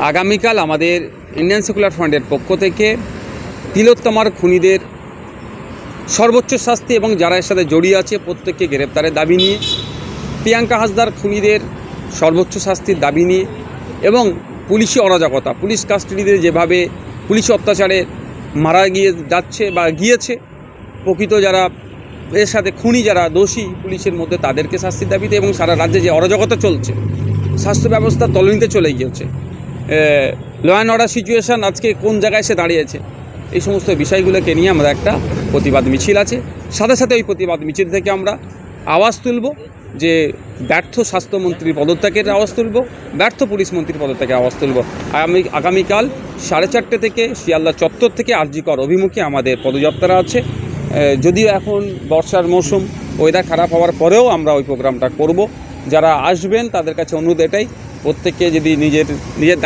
আগামীকাল আমাদের Indian secular ফ্রন্টের পক্ষ থেকে তিলোত্তমার খুনিদের সর্বোচ্চ শাস্তি এবং যারা এর সাথে জড়িয়ে আছে প্রত্যেককে গ্রেপ্তারের দাবি নিয়ে, প্রিয়াঙ্কা হাসদার খুনিদের সর্বোচ্চ শাস্তির দাবি নিয়ে এবং পুলিশি অরাজকতা, পুলিশ কাস্টাডিতে যেভাবে পুলিশ অত্যাচারে মারা যাচ্ছে বা গিয়েছে, প্রকৃত যারা এর সাথে খুনি যারা দোষী পুলিশের মধ্যে তাদেরকে শাস্তির দাবিতে এবং সারা রাজ্যে যে অরাজকতা চলছে, স্বাস্থ্য ব্যবস্থা তলানিতে চলে গিয়েছে, ল অ্যান্ড অর্ডার সিচুয়েশান আজকে কোন জায়গায় এসে দাঁড়িয়েছে, এই সমস্ত বিষয়গুলোকে নিয়ে আমরা একটা প্রতিবাদ মিছিল আছে। সাথে সাথে ওই প্রতিবাদ মিছিল থেকে আমরা আওয়াজ তুলব যে ব্যর্থ স্বাস্থ্যমন্ত্রীর পদত্যাগের আওয়াজ তুলব, ব্যর্থ পুলিশ মন্ত্রীর পদত্যাগের আওয়াজ তুলব। আগামীকাল 4:30 থেকে শিয়ালদা চত্বর থেকে আরজি কর অভিমুখে আমাদের পদযাত্রা আছে। যদিও এখন বর্ষার মৌসুম, ওয়েদার খারাপ হওয়ার পরেও আমরা ওই প্রোগ্রামটা করব। যারা আসবেন তাদের কাছে অনুরোধ এটাই, প্রত্যেককে যদি নিজের